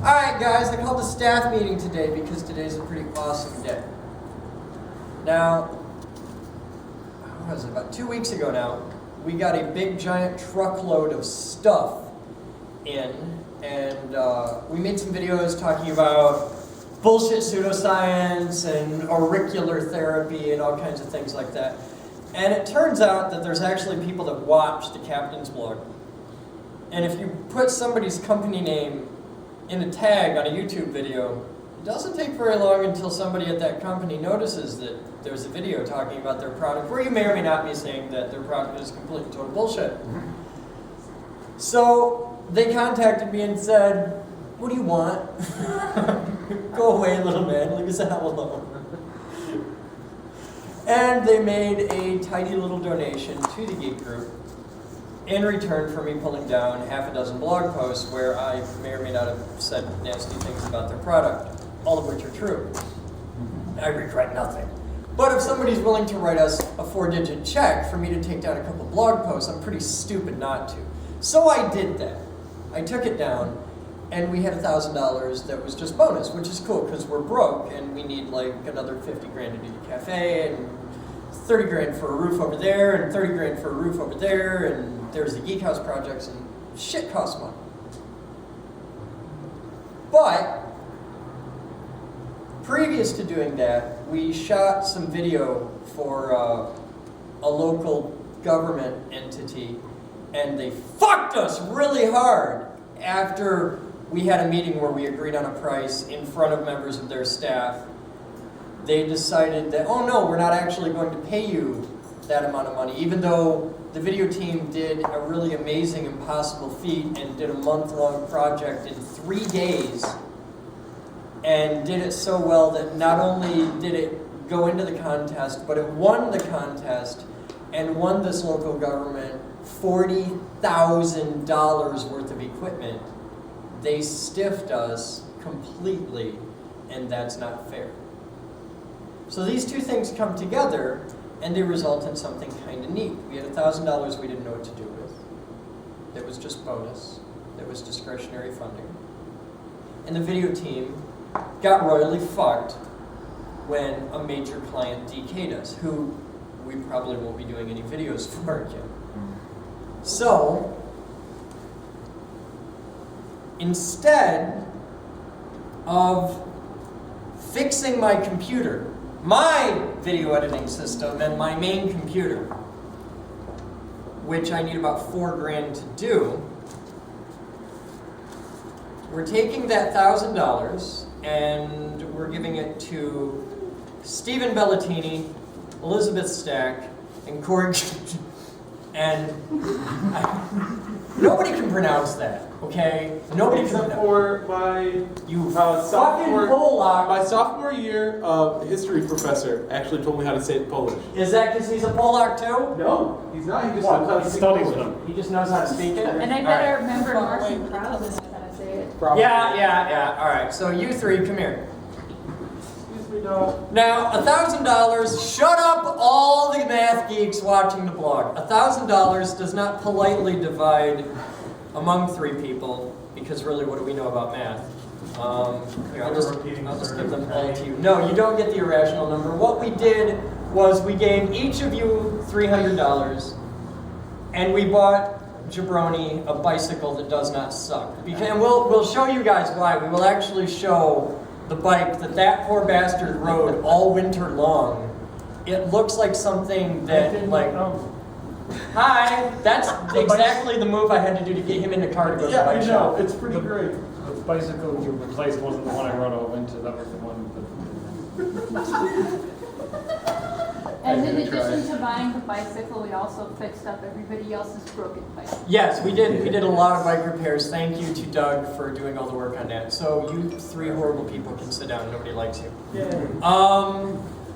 Alright guys, I called a staff meeting today because today's a pretty awesome day. Now, what was it, about 2 weeks ago now, we got a big giant truckload of stuff in, and we made some videos talking about bullshit pseudoscience and auricular therapy and all kinds of things like that. And it turns out that there's actually people that watch the captain's blog. And if you put somebody's company name in a tag on a YouTube video, it doesn't take very long until somebody at that company notices that there's a video talking about their product, where you may or may not be saying that their product is complete and total bullshit. So they contacted me and said, "What do you want?" "Go away, little man, leave us the hell alone." And they made a tiny little donation to the Geek Group in return for me pulling down half a dozen blog posts where I may or may not have said nasty things about their product, all of which are true. I regret nothing. But if somebody's willing to write us a 4-digit check for me to take down a couple blog posts, I'm pretty stupid not to. So I did that. I took it down, and we had $1,000 that was just bonus, which is cool because we're broke and we need like another 50 grand to do the cafe, and 30 grand for a roof over there, and 30 grand for a roof over there, and there's the Geek House projects, and shit costs money. But previous to doing that, we shot some video for a local government entity, and they fucked us really hard after we had a meeting where we agreed on a price in front of members of their staff. They decided that, oh no, we're not actually going to pay you that amount of money, even though the video team did a really amazing impossible feat and did a month-long project in 3 days and did it so well that not only did it go into the contest, but it won the contest and won this local government $40,000 worth of equipment. They stiffed us completely, and that's not fair. So these two things come together, and they result in something kind of neat. We had $1,000 we didn't know what to do with. That was just bonus. That was discretionary funding. And the video team got royally fucked when a major client DK'd us, who we probably won't be doing any videos for again. So, instead of fixing my computer, my video editing system and my main computer, which I need about 4 grand to do, we're taking that $1,000 and we're giving it to Stephen Bellatini, Elizabeth Stack, and Corey. And nobody can pronounce that, okay? Nobody can pronounce for my fucking Polak. My sophomore year history professor actually told me how to say it in Polish. Is that because he's a Polak too? No, he's not. He just knows how to speak Polish. He just knows how to speak it? And I better remember Martian Proud knows how to say it. Probably. Yeah. All right, so you three, come here. Excuse me, no. Now, $1,000, shut up all the math geeks watching the blog. $1,000 does not politely divide among 3 people, because really, what do we know about math? Here, I'll just give them all to you. No, you don't get the irrational number. What we did was we gave each of you $300, and we bought Gibroni a bicycle that does not suck. And we'll show you guys why. We will actually show the bike that poor bastard rode all winter long. It looks like something that, like, hi, that's exactly the move I had to do to get him in the car to go to the bike shop. It's pretty great. The bicycle you replaced wasn't the one I rode all into, that was the one. And in addition to buying the bicycle, we also fixed up everybody else's broken bicycle. Yes, we did. We did a lot of bike repairs. Thank you to Doug for doing all the work on that. So you 3 horrible people can sit down. Nobody likes you.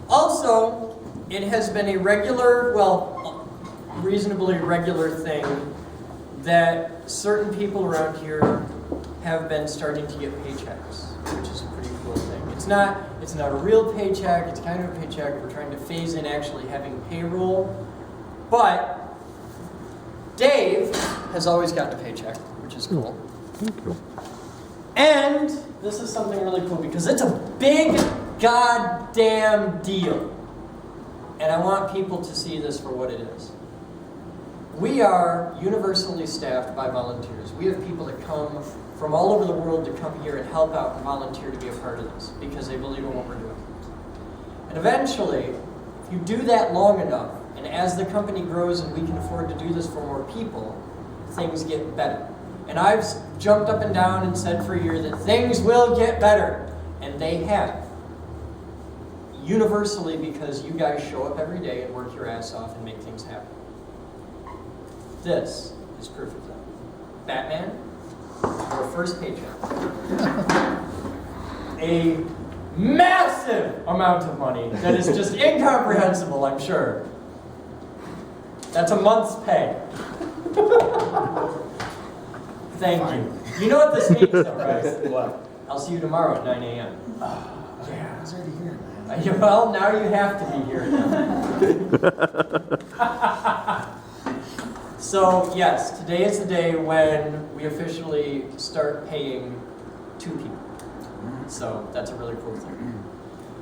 Also, it has been a regular, reasonably regular thing that certain people around here have been starting to get paychecks, which is a pretty cool thing. It's not a real paycheck, it's kind of a paycheck. We're trying to phase in actually having payroll. But Dave has always gotten a paycheck, which is cool. And this is something really cool because it's a big goddamn deal. And I want people to see this for what it is. We are universally staffed by volunteers. We have people that come from all over the world to come here and help out and volunteer to be a part of this because they believe in what we're doing. And eventually, if you do that long enough, and as the company grows and we can afford to do this for more people, things get better. And I've jumped up and down and said for a year that things will get better. And they have. Universally because you guys show up every day and work your ass off and make things happen. This is proof of that. Batman, your first paycheck. A massive amount of money that is just incomprehensible, I'm sure. That's a month's pay. Thank you. You know what this means though, right? What? I'll see you tomorrow at 9 a.m. Yeah, I was already here, man. Well, now you have to be here now. So, yes, today is the day when we officially start paying 2 people. So, that's a really cool thing.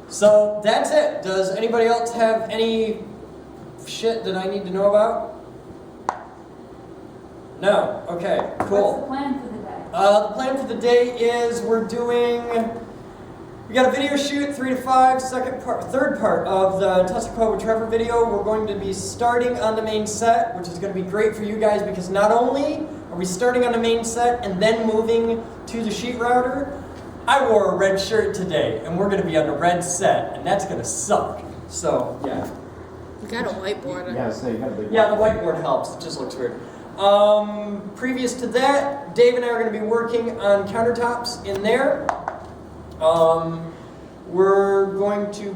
So, that's it. Does anybody else have any shit that I need to know about? No? Okay, cool. What's the plan for the day? The plan for the day is we got a video shoot, 3 to 5, third part of the Tesla Coil with Trevor video. We're going to be starting on the main set, which is going to be great for you guys because not only are we starting on the main set and then moving to the sheet router, I wore a red shirt today and we're going to be on the red set and that's going to suck. So, yeah. You got a whiteboard. Yeah, so you got a big Yeah, the whiteboard helps. It just looks weird. Previous to that, Dave and I are going to be working on countertops in there. We're going to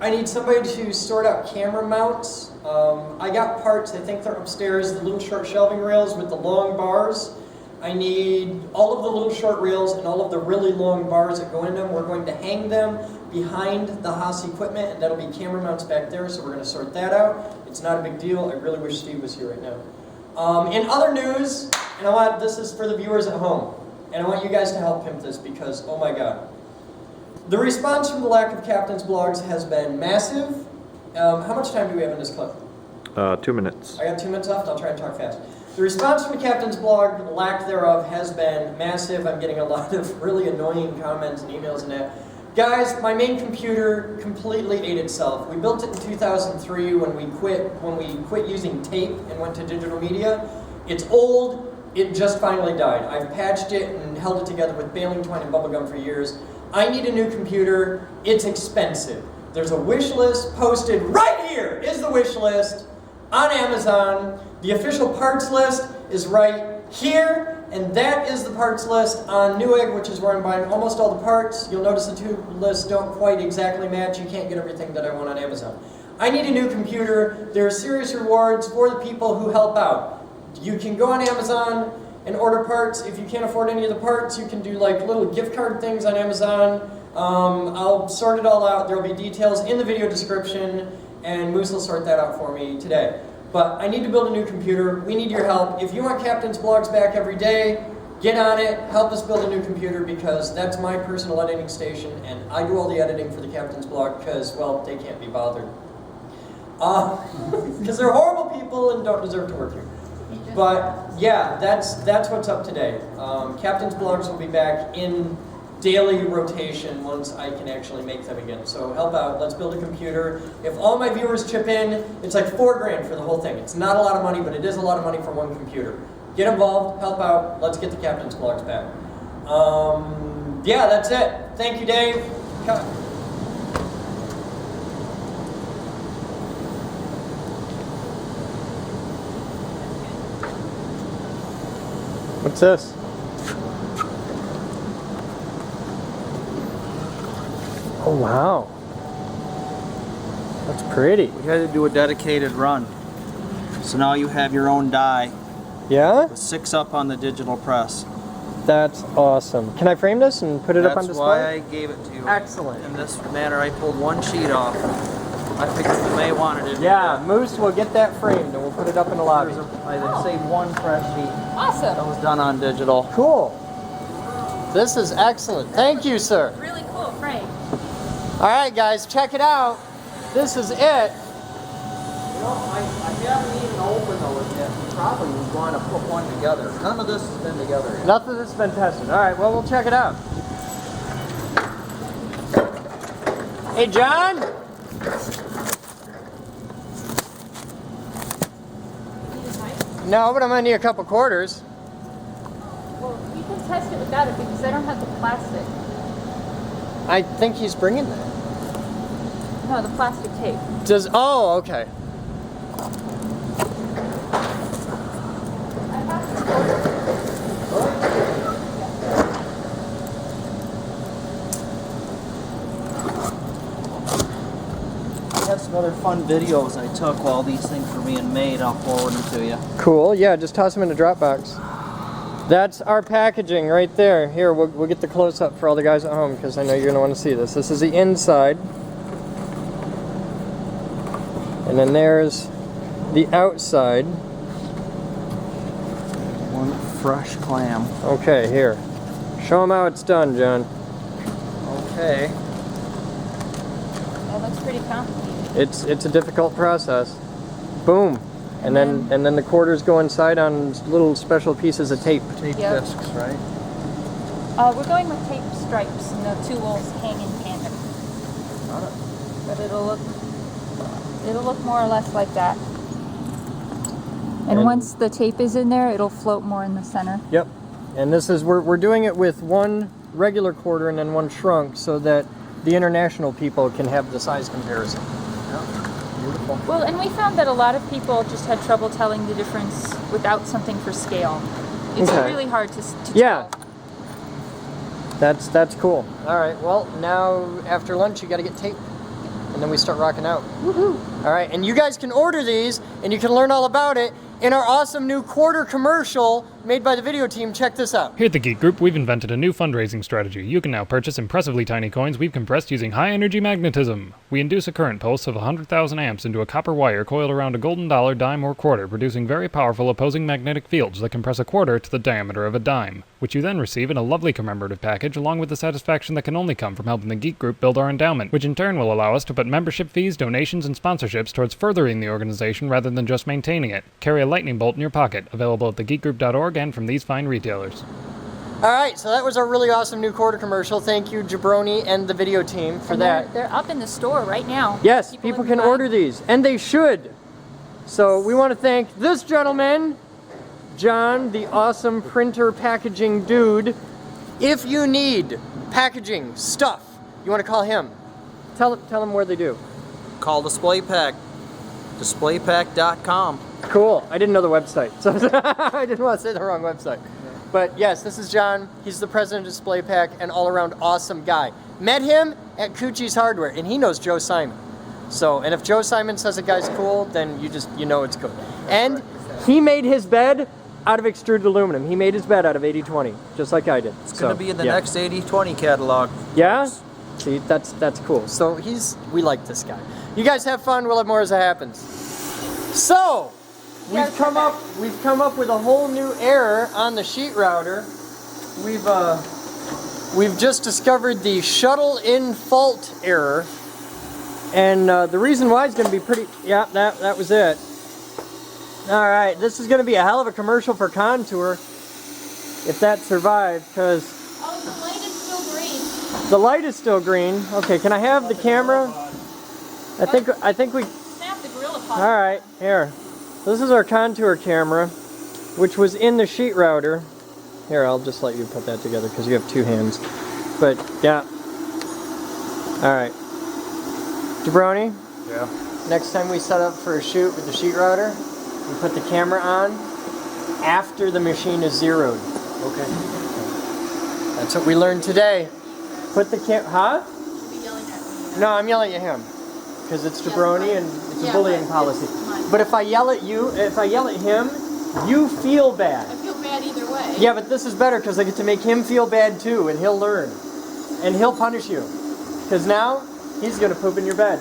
I need somebody to sort out camera mounts. I got parts, I think they're upstairs, the little short shelving rails with the long bars. I need all of the little short rails and all of the really long bars that go in them. We're going to hang them behind the Haas equipment, and that'll be camera mounts back there, so we're going to sort that out. It's not a big deal. I really wish Steve was here right now. In other news, and this is for the viewers at home, and I want you guys to help pimp this because, oh my god. The response from the lack of captain's blogs has been massive. How much time do we have in this clip? 2 minutes. I got 2 minutes left. I'll try and talk fast. The response from the captain's blog, the lack thereof, has been massive. I'm getting a lot of really annoying comments and emails and that. Guys, my main computer completely ate itself. We built it in 2003 when we quit using tape and went to digital media. It's old. It just finally died. I've patched it and held it together with baling twine and bubblegum for years. I need a new computer. It's expensive. There's a wish list posted right here is the wish list on Amazon. The official parts list is right here, and that is the parts list on Newegg, which is where I'm buying almost all the parts. You'll notice the two lists don't quite exactly match. You can't get everything that I want on Amazon. I need a new computer. There are serious rewards for the people who help out. You can go on Amazon and order parts. If you can't afford any of the parts, you can do like little gift card things on Amazon. I'll sort it all out. There will be details in the video description, and Moose will sort that out for me today. But I need to build a new computer. We need your help. If you want Captain's Blogs back every day, get on it. Help us build a new computer because that's my personal editing station, and I do all the editing for the Captain's Blog because, well, they can't be bothered. Because they're horrible people and don't deserve to work here. But yeah, that's what's up today. Captain's Blogs will be back in daily rotation once I can actually make them again. So help out, let's build a computer. If all my viewers chip in, it's like $4 grand for the whole thing. It's not a lot of money, but it is a lot of money for one computer. Get involved, help out, let's get the Captain's Blogs back. Yeah, that's it. Thank you, Dave. Cut. What's this? Oh wow, that's pretty. We had to do a dedicated run. So now you have your own die. Yeah? With 6 up on the digital press. That's awesome. Can I frame this and put it up on That's display? why I gave it to you. Excellent. In this manner, I pulled one sheet off. I figured you may want it. Yeah, Moose will get that framed and we'll put it up in the lobby. I saved one fresh sheet. Awesome. That was done on digital. Cool. This is excellent. Thank you, sir. Really cool frame. All right, guys, check it out. This is it. You know, I haven't even opened those yet. Probably would want to put one together. None of this has been together yet. Nothing that's been tested. All right, well, we'll check it out. Hey, John? No, but I'm gonna need a couple quarters. Well, you can test it without it because I don't have the plastic. I think he's bringing that. No, the plastic tape. Oh, okay. I have I have some other fun videos I took while these things were being made. I'll forward them to you. Cool, yeah, just toss them in the Dropbox. That's our packaging right there. Here, we'll get the close-up for all the guys at home because I know you're going to want to see this. This is the inside. And then there's the outside. One fresh clam. Okay, here. Show them how it's done, John. Okay. That looks pretty complicated. It's a difficult process. Boom. And then the quarters go inside on little special pieces of tape. Tape Yep. discs, right? We're going with tape stripes and the two will hang in tandem. But it'll look more or less like that. And once the tape is in there, it'll float more in the center. Yep. And this is we're doing it with one regular quarter and then one shrunk so that the international people can have the size comparison. Beautiful. Well, and we found that a lot of people just had trouble telling the difference without something for scale. It's Okay. really hard to Yeah. tell. That's cool. All right. Well, now after lunch you got to get tape, and then we start rocking out. Woohoo! All right. And you guys can order these, and you can learn all about it in our awesome new quarter commercial made by the video team. Check this out. Here at the Geek Group, we've invented a new fundraising strategy. You can now purchase impressively tiny coins we've compressed using high-energy magnetism. We induce a current pulse of 100,000 amps into a copper wire coiled around a golden dollar, dime, or quarter, producing very powerful opposing magnetic fields that compress a quarter to the diameter of a dime, which you then receive in a lovely commemorative package along with the satisfaction that can only come from helping the Geek Group build our endowment, which in turn will allow us to put membership fees, donations, and sponsorships towards furthering the organization rather than just maintaining it. Carry a lightning bolt in your pocket, available at thegeekgroup.org and from these fine retailers. All right. So that was our really awesome new quarter commercial. Thank you, Gibroni and the video team for And that. they're up in the store right now. Yes, people can buy. order these, and they should. So we want to thank this gentleman, John, the awesome printer packaging dude. If you need packaging stuff, you want to call him. Tell him where they do. Call DisplayPack. DisplayPack.com. Cool. I didn't know the website, so I didn't want to say the wrong website. But yes, this is John. He's the president of DisplayPack, an all-around awesome guy. Met him at Coochie's Hardware, and he knows Joe Simon. So, and if Joe Simon says a guy's cool, then you know it's good. And he made his bed out of extruded aluminum. He made his bed out of 80/20, just like I did. It's going to be in the next 80/20 catalog. Yeah? See, that's cool. So we like this guy. You guys have fun. We'll have more as it happens. So, we've come up with a whole new error on the sheet router. We've just discovered the shuttle in fault error. And the reason why is going to be pretty, yeah, that was it. All right, this is going to be a hell of a commercial for Contour, if that survived, because Oh, the light is still green. the light is still green. Okay, can I have the camera? I think we, Snap the Gorilla Pod. all right, here. This is our Contour camera, which was in the sheet router. Here, I'll just let you put that together because you have two hands. But, yeah. All right. Gibroni? Yeah. Next time we set up for a shoot with the sheet router, we put the camera on after the machine is zeroed. Okay. That's what we learned today. Put the huh? Be yelling at me. No, I'm yelling at him. Because it's Gibroni and it's a Yeah, bullying but policy. it's mine. But if I yell at you, if I yell at him, you feel bad. I feel bad either way. Yeah, but this is better because I get to make him feel bad too, and he'll learn. And he'll punish you. Because now, he's going to poop in your bed.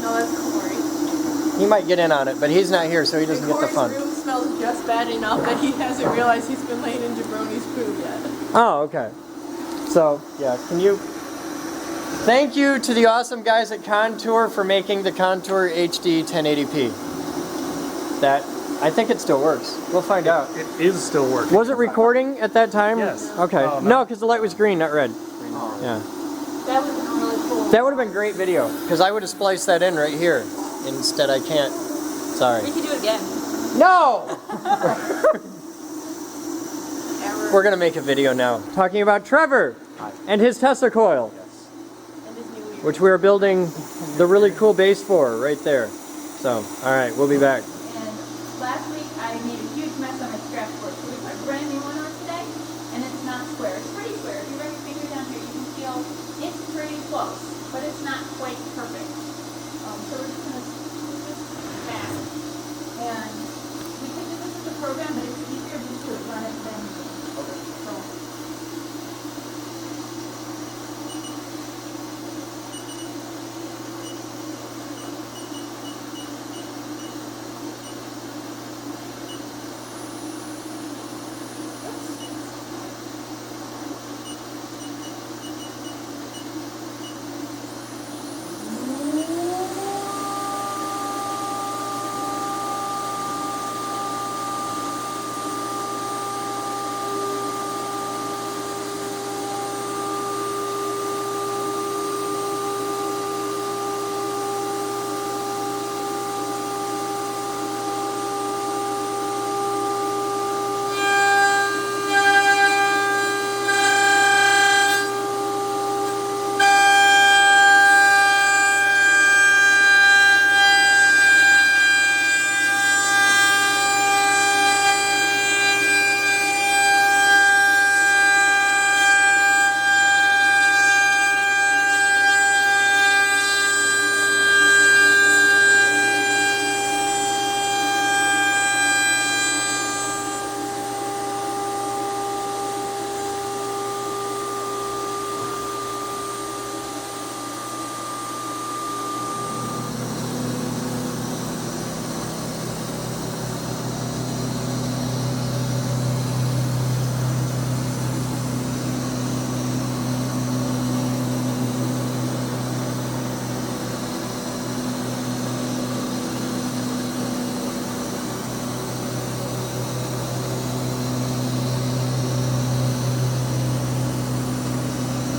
No, that's Corey. He might get in on it, but he's not here, so he doesn't get the Corey's fun. room smells just bad enough that he hasn't realized he's been laying in Gibroni's poo yet. Oh, okay. So, yeah, can you... Thank you to the awesome guys at Contour for making the Contour HD 1080p. That, I think it still works. We'll find out. It is still working. Was it recording at that time? Yes. Okay. Oh, no, because the light was green, not red. Yeah. That would have been really cool. That would have been great video. Because I would have spliced that in right here. Instead, I can't. Sorry. We could do it again. No! Error. We're going to make a video now talking about Trevor and his Tesla coil, And his new ear. which we are building the really cool base for right there. So, all right, we'll be back. And last week I made a huge mess on my scratchboard, so we put a brand new one on today, and it's not square. It's pretty square. If you run your finger down here, you can feel it's pretty close, but it's not quite perfect. So we're just going to scoot this back. And we could do this as a program, but it's easier just to run it than so.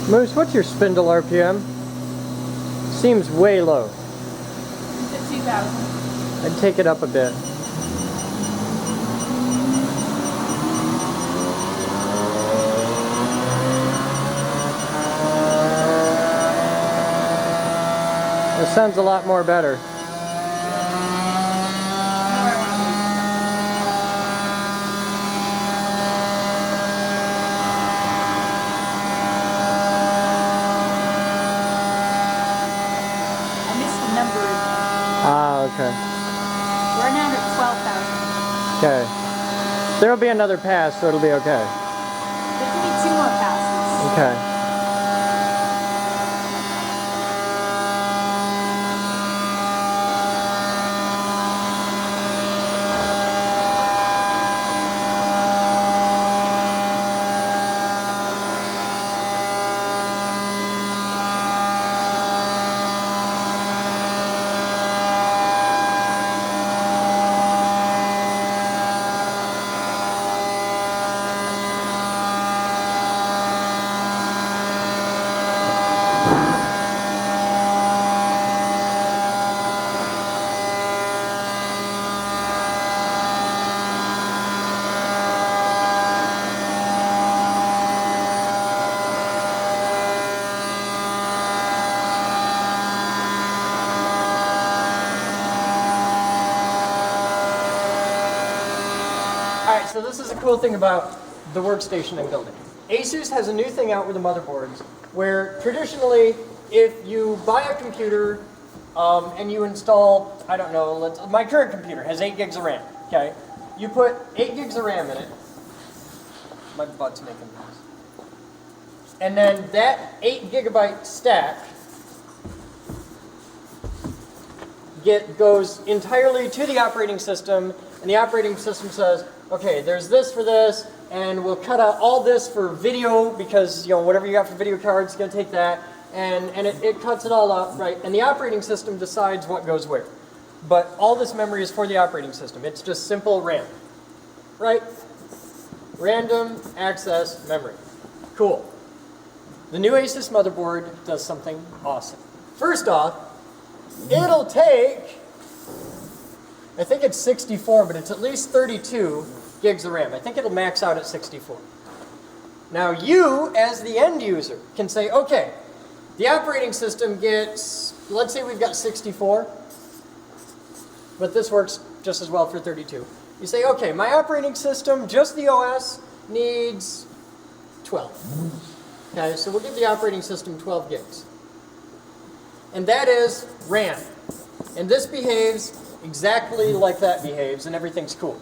Moose, what's your spindle RPM? Seems way low. It's at 2,000. I'd take it up a bit. It sounds a lot more better. Okay. We're now at 12,000. Okay. There'll be another pass, so it'll be okay. There can be 2 more passes. Okay. Alright, so this is a cool thing about the workstation I'm building. Asus has a new thing out with the motherboards where traditionally if you buy a computer and you install, I don't know, my current computer has 8 gigs of RAM, okay? You put 8 gigs of RAM in it. My butt's making noise. And then that 8 gigabyte stack goes entirely to the operating system and the operating system says, okay, there's this for this, and we'll cut out all this for video because, whatever you got for video cards is going to take that, and it cuts it all out, right? And the operating system decides what goes where. But all this memory is for the operating system. It's just simple RAM, right? Random access memory. Cool. The new Asus motherboard does something awesome. First off, it'll take, I think it's 64, but it's at least 32 gigs of RAM. I think it'll max out at 64. Now you, as the end user, can say, okay, the operating system gets, let's say we've got 64, but this works just as well for 32. You say, okay, my operating system, just the OS, needs 12. Okay, so we'll give the operating system 12 gigs. And that is RAM. And this behaves exactly like that behaves, and everything's cool.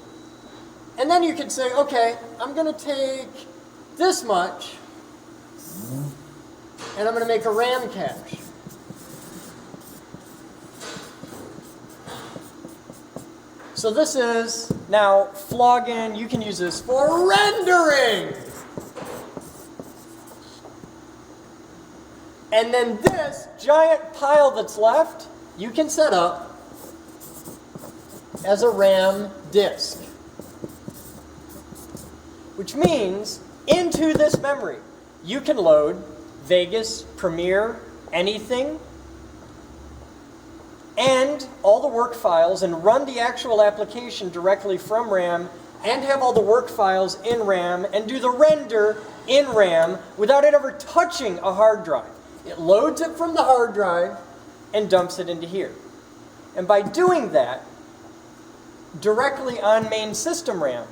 And then you could say, okay, I'm going to take this much, and I'm going to make a RAM cache. So this is now flog in. You can use this for rendering. And then this giant pile that's left, you can set up as a RAM disk. Which means into this memory, you can load Vegas, Premiere, anything, and all the work files, and run the actual application directly from RAM, and have all the work files in RAM, and do the render in RAM without it ever touching a hard drive. It loads it from the hard drive and dumps it into here. And by doing that, directly on main system RAM,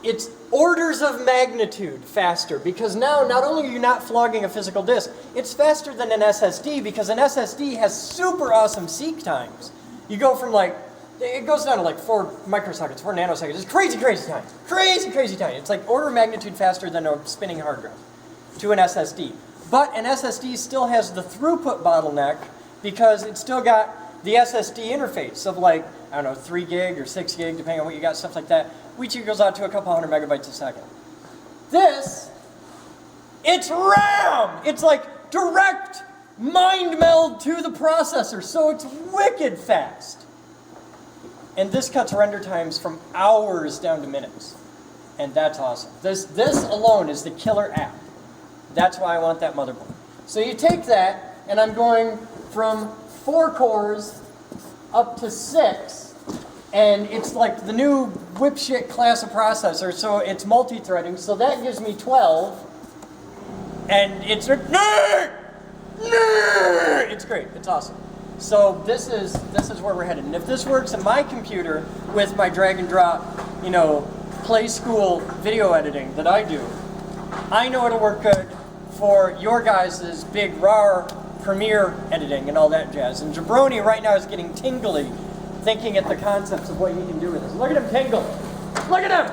it's orders of magnitude faster, because now not only are you not flogging a physical disk, it's faster than an SSD, because an SSD has super awesome seek times. You go from it goes down to 4 microseconds, 4 nanoseconds. It's crazy, crazy tiny. Crazy, crazy tiny. It's like order of magnitude faster than a spinning hard drive to an SSD. But an SSD still has the throughput bottleneck, because it's still got the SSD interface of 3 gig or 6 gig, depending on what you got, stuff like that, which goes out to a couple hundred megabytes a second. This, it's RAM! It's like direct mind meld to the processor, so it's wicked fast. And this cuts render times from hours down to minutes. And that's awesome. This alone is the killer app. That's why I want that motherboard. So you take that, and I'm going from 4 cores up to 6, and it's like the new whip shit class of processor, so it's multi-threading, so that gives me 12, and it's great, it's awesome. So this is where we're headed, and if this works in my computer with my drag and drop, play school video editing that I do, I know it'll work good for your guys' big RAR Premiere editing and all that jazz. And Gibroni right now is getting tingly thinking at the concepts of what he can do with this. Look at him tingle. Look at him.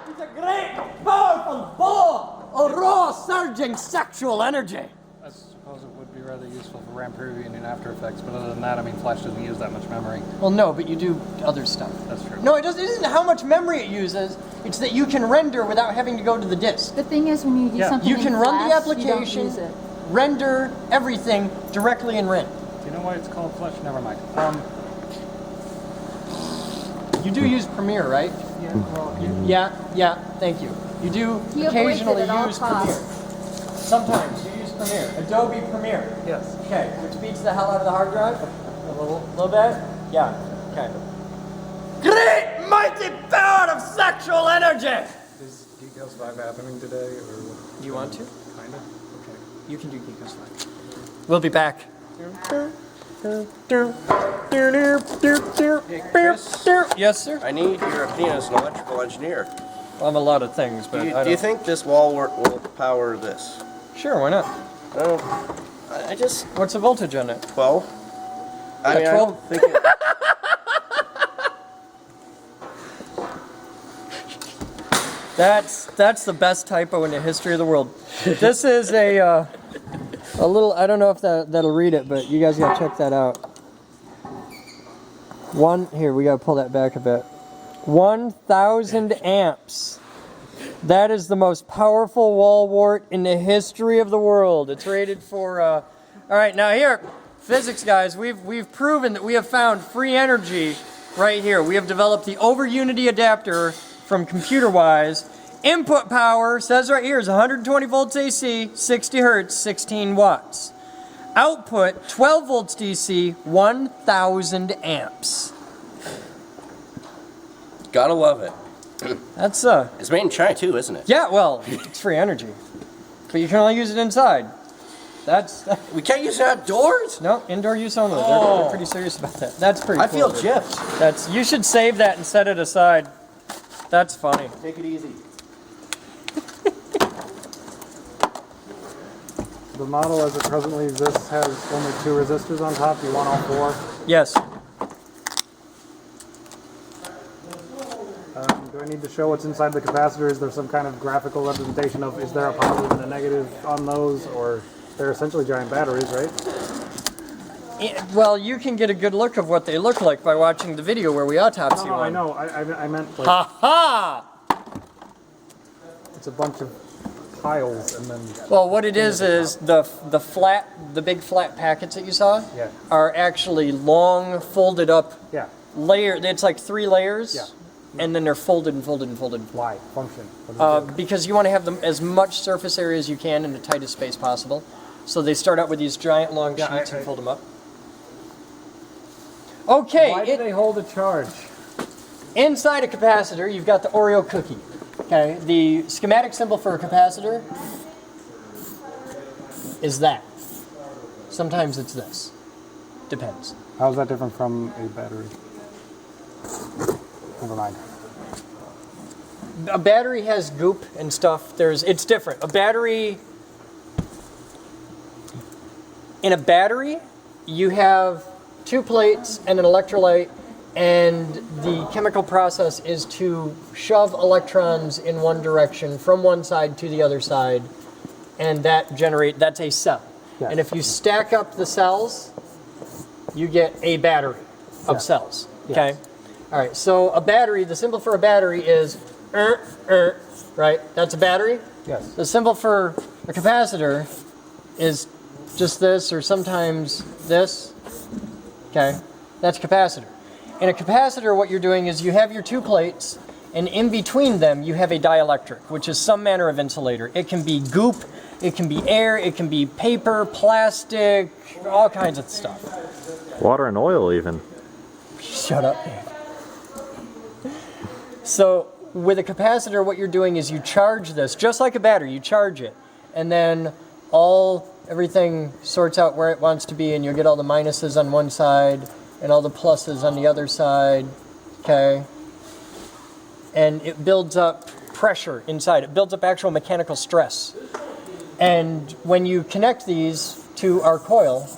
He's a great, powerful ball of raw, surging sexual energy. I suppose it would be rather useful for RAM previewing in After Effects, but other than that, Flash doesn't use that much memory. Well, no, but you do other stuff. That's true. No, it isn't how much memory it uses. It's that you can render without having to go to the disk. The thing is, when you do something you can in run the Flash, application, you don't use it. render everything directly in RAM. Do you know why it's called Flash? Never mind. You do use Premiere, right? Yeah, well, Yeah, thank you. You do He avoids occasionally it at all use Premiere. costs. Sometimes you use Premiere. Adobe Premiere. yes. Okay, which beats the hell out of the hard drive? A little bit? Yeah, okay. Great mighty power of sexual energy! Is Geekhouse 5 happening today, or what? Do you want to? Kinda? Okay. You can do Geekhouse 5. We'll be back. Yes, sir? I need your opinion as an electrical engineer. I'm a lot of things, but Do you think this wall will power this? Sure, why not? I just... What's the voltage on it? 12? I mean, 12? I don't think it... That's the best typo in the history of the world. This is a little, I don't know if that'll read it, but you guys gotta check that out. Here, we gotta pull that back a bit. 1,000 amps. That is the most powerful wall wart in the history of the world. It's rated for, all right, now here, physics guys, we've proven that we have found free energy right here. We have developed the over unity adapter from ComputerWise. Input power, says right here, is 120 volts AC, 60 hertz, 16 watts. Output, 12 volts DC, 1,000 amps. Gotta love it. That's, It's made in China too, isn't it? yeah, well, it's free energy. But you can only use it inside. We can't use it outdoors? No, indoor use only. Oh. They're pretty serious about that. That's pretty I cool. feel gypped. You should save that and set it aside. That's funny. Take it easy. The model as it presently exists has only 2 resistors on top. You want all 4? Yes. Do I need to show what's inside the capacitor? Is there some kind of graphical representation of, is there a positive and a negative on those? Or they're essentially giant batteries, right? Well, you can get a good look of what they look like by watching the video where we autopsy No, I one. know. I meant like... Ha ha! It's a bunch of piles and then... Well, what it is the big flat packets that you saw Yeah. are actually long folded up Yeah. layer. It's like 3 layers. Yeah. And then they're folded and folded and folded. Why? Function. What does it do? Because you want to have them as much surface area as you can in the tightest space possible. So they start out with these giant long sheets and fold them up. Okay. Why do they hold a charge? Inside a capacitor, you've got the Oreo cookie. Okay. The schematic symbol for a capacitor is that. Sometimes it's this. Depends. How is that different from a battery? Never mind. A battery has goop and stuff. It's different. In a battery, you have 2 plates and an electrolyte, and the chemical process is to shove electrons in one direction from one side to the other side, and that's a cell. Yes. And if you stack up the cells, you get a battery of cells. Okay? Yes. All right, so a battery, the symbol for a battery is right? That's a battery. Yes. The symbol for a capacitor is just this, or sometimes this. Okay, that's capacitor. In a capacitor, what you're doing is you have your 2 plates, and in between them you have a dielectric, which is some manner of insulator. It can be goop, it can be air, it can be paper, plastic, all kinds of stuff. Water and oil even. Shut up, Dave. So with a capacitor, what you're doing is you charge this, just like a battery, you charge it, and then everything sorts out where it wants to be, and you'll get all the minuses on one side and all the pluses on the other side, okay? And it builds up pressure inside. It builds up actual mechanical stress. And when you connect these to our coil,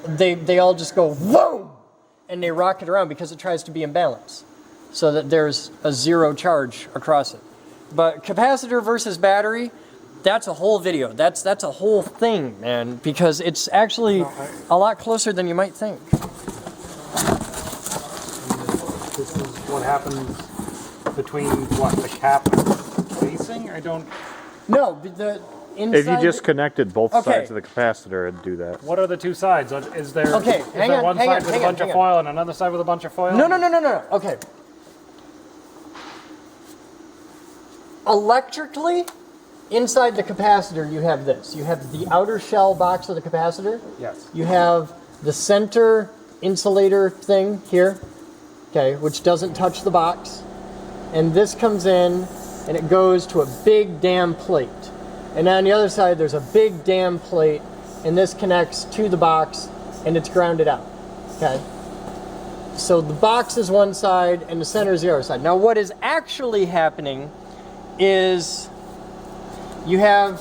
they all just go whoa, and they rock it around because it tries to be in balance, so that there's a 0 charge across it. But capacitor versus battery, that's a whole video. That's a whole thing, man, because it's actually a lot closer than you might think. This is what happens between the cap casing? I don't... No, the inside... If you just connected both Okay. sides of the capacitor, it'd do that. What are the 2 sides? Is there, Okay, is hang there on, one hang side on, with hang a on, bunch of hang on. foil and another side with a bunch of foil? No. Okay. Electrically, inside the capacitor, you have this. You have the outer shell box of the capacitor. Yes. You have the center insulator thing here, okay, which doesn't touch the box. And this comes in, and it goes to a big damn plate. And on the other side, there's a big damn plate, and this connects to the box, and it's grounded out, okay? So the box is one side, and the center is the other side. Now, what is actually happening is you have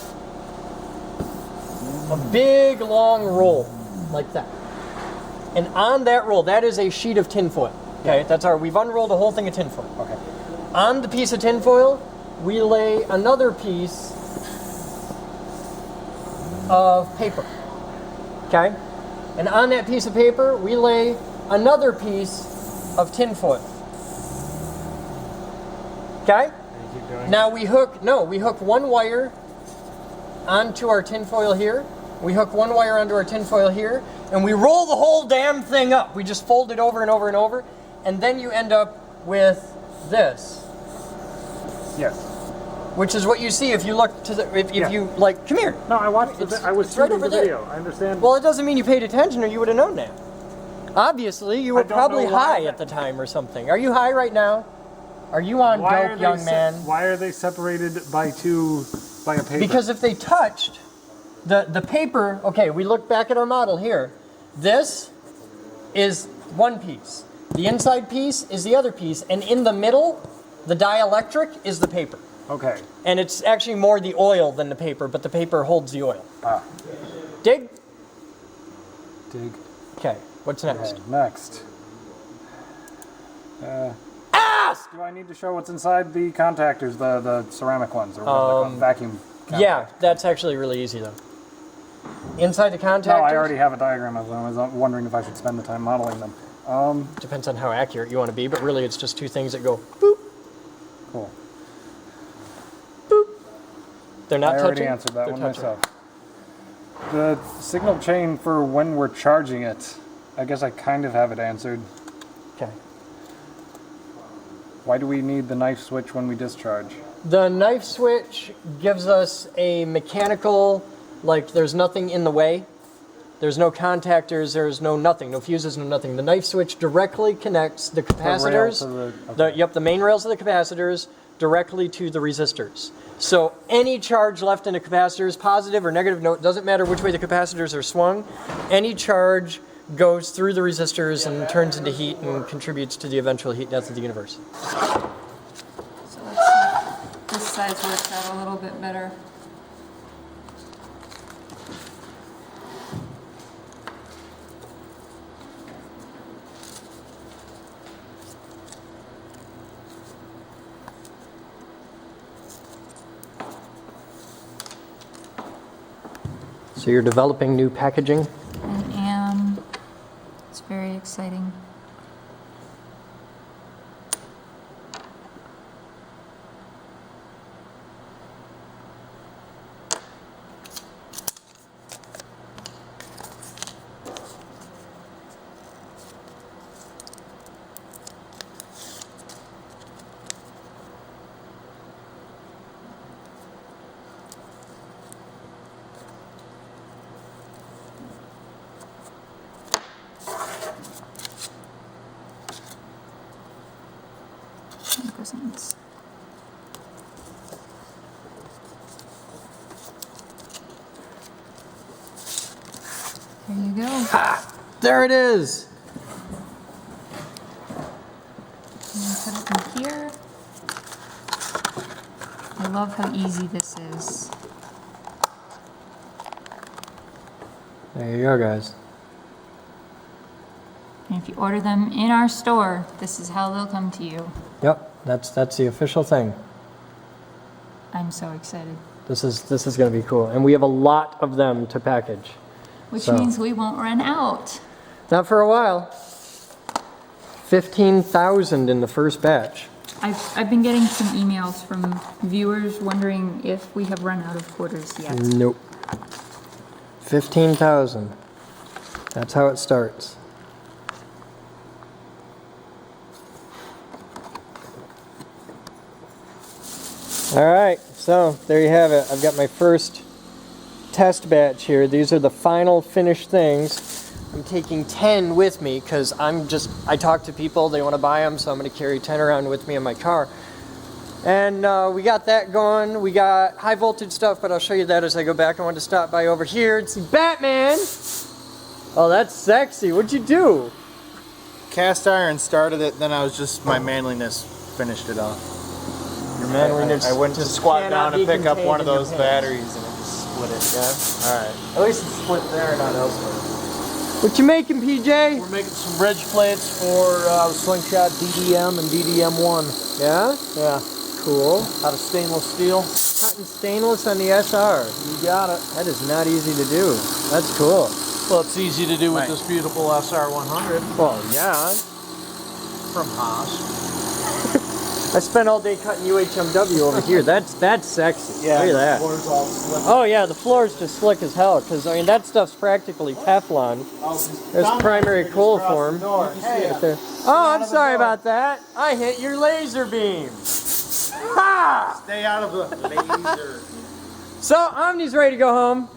a big long roll like that, and on that roll, that is a sheet of tinfoil. Okay, we've unrolled a whole thing of tinfoil. Okay, on the piece of tinfoil, we lay another piece of paper. Okay, And on that piece of paper, we lay another piece of tinfoil. Okay? Now we hook one wire onto our tinfoil here. We hook one wire onto our tinfoil here, and we roll the whole damn thing up. We just fold it over and over and over, and then you end up with this. Yes. Which is what you see if you look to the, if you like, come here. No, I watched I was it's right shooting over the there. video. I understand. Well, it doesn't mean you paid attention or you would have known that. Obviously, you were don't probably know why. high at the time or something. Are you high right now? Are you on dope, young man? Why are they separated by a paper? Because if they touched, the paper, okay, we look back at our model here. This is one piece. The inside piece is the other piece, and in the middle, the dielectric is the paper. Okay. And it's actually more the oil than the paper, but the paper holds the oil. Ah. Dig? Dig. Okay, what's next? Okay, next. Ask! Do I need to show what's inside the contactors, the ceramic ones, or what vacuum? Yeah, that's actually really easy though. Inside the contactors? No, I already have a diagram of them. I was wondering if I should spend the time modeling them. Depends on how accurate you want to be, but really it's just two things that go boop. Cool. Boop. They're not I touching? already answered that They're one touching. myself. The signal chain for when we're charging it, I guess I kind of have it answered. Okay. Why do we need the knife switch when we discharge? The knife switch gives us a mechanical, like there's nothing in the way. There's no contactors, there's no nothing, no fuses, no nothing. The knife switch directly connects the capacitors, the main rails of the capacitors, directly to the resistors. So any charge left in a capacitor is positive or negative, no, it doesn't matter which way the capacitors are swung. Any charge goes through the resistors and turns into heat and contributes to the eventual heat death of the universe. So let's see if this side works out a little bit better. So you're developing new packaging? I am. It's very exciting. There you go. Ha! There it is! Put it in here. I love how easy this is. There you go, guys. And if you order them in our store, this is how they'll come to you. Yep, that's the official thing. I'm so excited. This is going to be cool, and we have a lot of them to package. Which means we won't run out. Not for a while. 15,000 in the first batch. I've been getting some emails from viewers wondering if we have run out of quarters yet. Nope. 15,000. That's how it starts. All right, so there you have it. I've got my first test batch here. These are the final finished things. I'm taking 10 with me because I talk to people, they want to buy them, so I'm going to carry 10 around with me in my car. And we got that going. We got high voltage stuff, but I'll show you that as I go back. I want to stop by over here and see Batman. Oh, that's sexy. What'd you do? Cast iron started it, then my manliness finished it off. Your manliness I went to squat down cannot and be pick up one of contained in your those pants. batteries and it just split it, yeah? Alright. At least it's split there, not elsewhere. What you making, PJ? We're making some bridge plates for Slingshot DDM and DDM1. Yeah? Yeah. Cool. Out of stainless steel. Cutting stainless on the SR. You got it. That is not easy to do. That's cool. Well, it's easy to do with this beautiful SR100 Well, yeah. from Haas. I spent all day cutting UHMW over here. That's sexy. Yeah, Look at the that. floor's all slick. Oh yeah, the floor is just slick as hell. Cause I mean that stuff's practically Teflon. There's Primary Coilform. Hey, Right there. Oh, I'm sorry about that. I hit your laser beam. Ha! stay out of the laser. So Omni's ready to go home.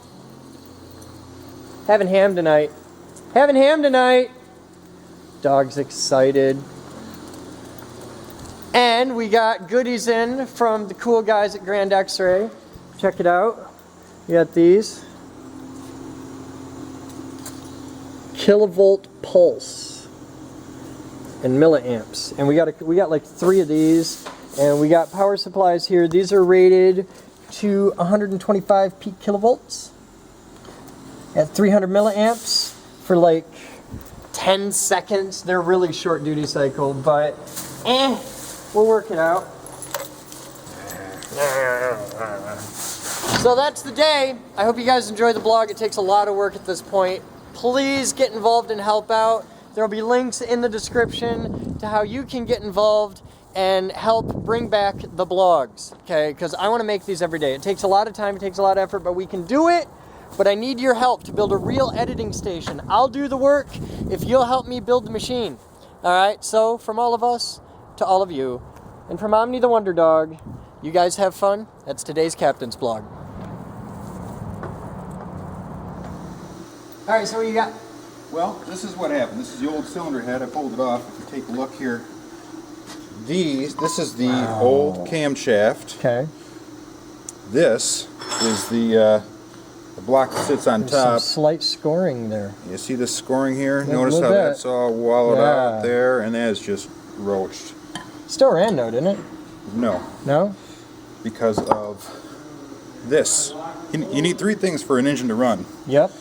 Having ham tonight. Having ham tonight. Dog's excited. And we got goodies in from the cool guys at Grand X-Ray. Check it out. We got these. Kilovolt pulse and milliamps. And we got like 3 of these. And we got power supplies here. These are rated to 125 peak kilovolts at 300 milliamps for like 10 seconds. They're really short duty cycle, but we'll work it out. So that's the day. I hope you guys enjoy the blog. It takes a lot of work at this point. Please get involved and help out. There will be links in the description to how you can get involved and help bring back the blogs, okay? Because I want to make these every day. It takes a lot of time, it takes a lot of effort, but we can do it. But I need your help to build a real editing station. I'll do the work if you'll help me build the machine. All right, so from all of us to all of you, and from Omni the Wonder Dog, you guys have fun. That's today's Captain's Blog. All right, so what you got? Well, this is what happened. This is the old cylinder head. I pulled it off. If you take a look here, this is the old camshaft. Okay. This is the block that sits on There's top. some slight scoring there. You see this scoring here? Yeah, Notice a how little bit. that's all wallowed out Yeah. there, and that is just roached. Still ran though, didn't it? No, No? because of this. You need 3 things for an engine to run. Yep.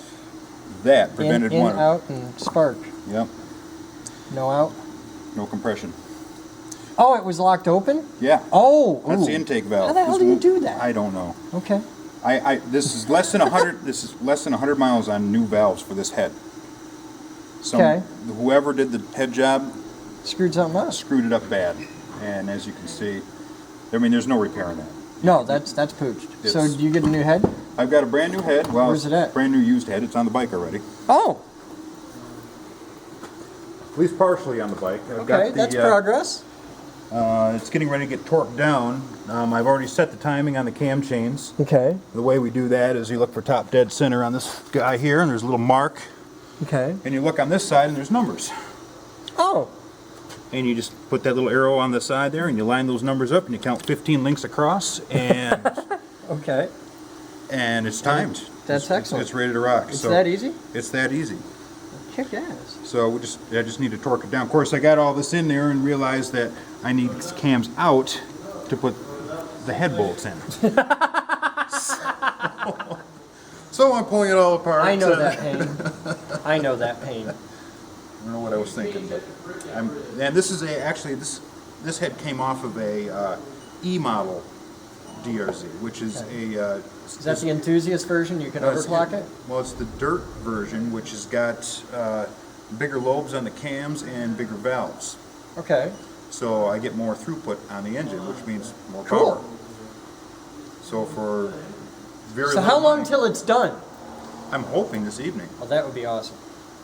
That prevented in, one. out, and spark. Yep. No out. No compression. Oh, it was locked open? Yeah. Oh, That's ooh. the intake valve. How the hell This do you won't- do that? I don't know. Okay. This is less than 100. This is less than 100 miles on new valves for this head. So Okay. whoever did the head job Screwed something up. screwed it up bad, and as you can see, I mean, there's no repairing that. No, that's pooched. So It's- do you get a new head? I've got a brand new head. Well, Where's it at? Brand new used head. It's on the bike already. Oh, At least partially on the bike. I've okay, that's progress. It's getting ready to get torqued down. I've already set the timing on the cam chains. Okay. The way we do that is you look for top dead center on this guy here, and there's a little mark. Okay. And you look on this side, and there's numbers. Oh. And you just put that little arrow on the side there, and you line those numbers up, and you count 15 links across, and Okay. and it's timed. That's excellent. It's ready to rock. It's that easy? It's that easy. Kick ass. So I just need to torque it down. Of course, I got all this in there and realized that I need cams out to put the head bolts in. So I'm pulling it all apart. I know that pain. I know that pain. I don't know what I was thinking, but and this is actually this head came off of a E model DRZ, which is a. Is that the enthusiast version? You can overclock it? Well, it's the dirt version, which has got bigger lobes on the cams and bigger valves. Okay. So I get more throughput on the engine, which means more Cool. power. So for very So low how long money, till it's done? I'm hoping this evening. Well, that would be awesome.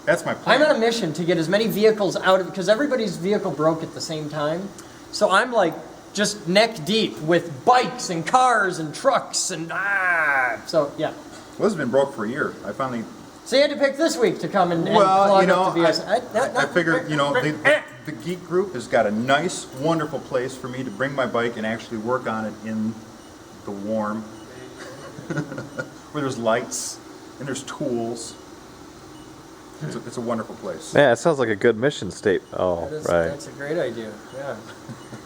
That's my plan. I'm on a mission to get as many vehicles out of, because everybody's vehicle broke at the same time. So I'm like just neck deep with bikes and cars and trucks and so yeah. Well, this has been broke for a year. I finally. So you had to pick this week to come and Well, plug you know, up the VS. I figured, you know, the Geek Group has got a nice, wonderful place for me to bring my bike and actually work on it in the warm, where there's lights and there's tools. It's a wonderful place. Yeah, it sounds like a good mission statement. Oh, right. That's a great idea. Yeah.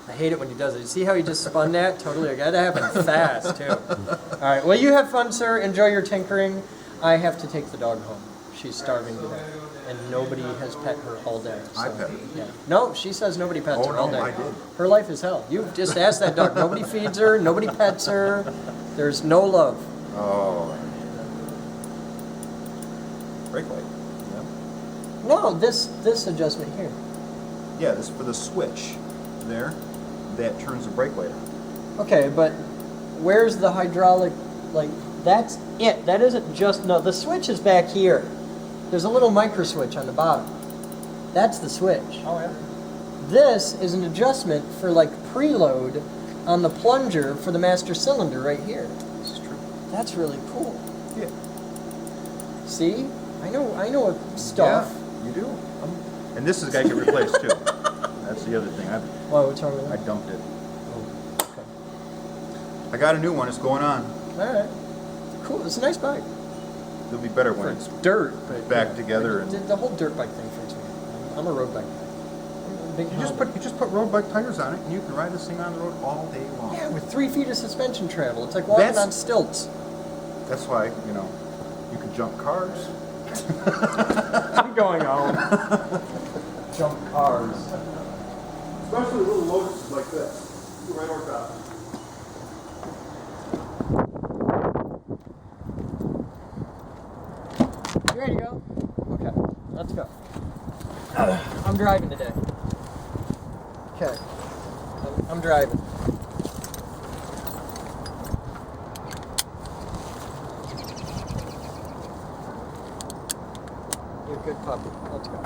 I hate it when he does it. You see how he just spun that? Totally. It got to happen fast, too. All right. Well, you have fun, sir. Enjoy your tinkering. I have to take the dog home. She's starving to death. And nobody has pet her all day. So, I pet her. Yeah. No, she says nobody pets Oh, her all no, day. I did. Her life is hell. You just ask that dog. Nobody feeds her. Nobody pets her. There's no love. Oh. brake light. Yeah. No, this adjustment here. Yeah, this for the switch there. That turns the brake light on. Okay, but where's the hydraulic, like, that's it. That isn't just, no, the switch is back here. There's a little micro switch on the bottom. That's the switch. Oh, yeah. This is an adjustment for, like, preload on the plunger for the master cylinder right here. This is true. That's really cool. Yeah. See? I know stuff. Yeah, you do. And this is got to get replaced, too. That's the other thing. Why, what's wrong with I that? dumped it. Oh, okay. I got a new one. It's going on. All right. Cool. It's a nice bike. It'll be better when For it's dirt, but back together. And the whole dirt bike thing freaks me out. I'm a road bike guy. I'm a big you just put road bike tires on it, and you can ride this thing on the road all day long. Yeah, with 3 feet of suspension travel. It's like walking on stilts. That's why, you can jump cars. I'm going home. Jump cars. Especially little loads like this. Right over top. You ready to go? Okay, let's go. I'm driving today. Okay, I'm driving. You're a good puppy. Let's go.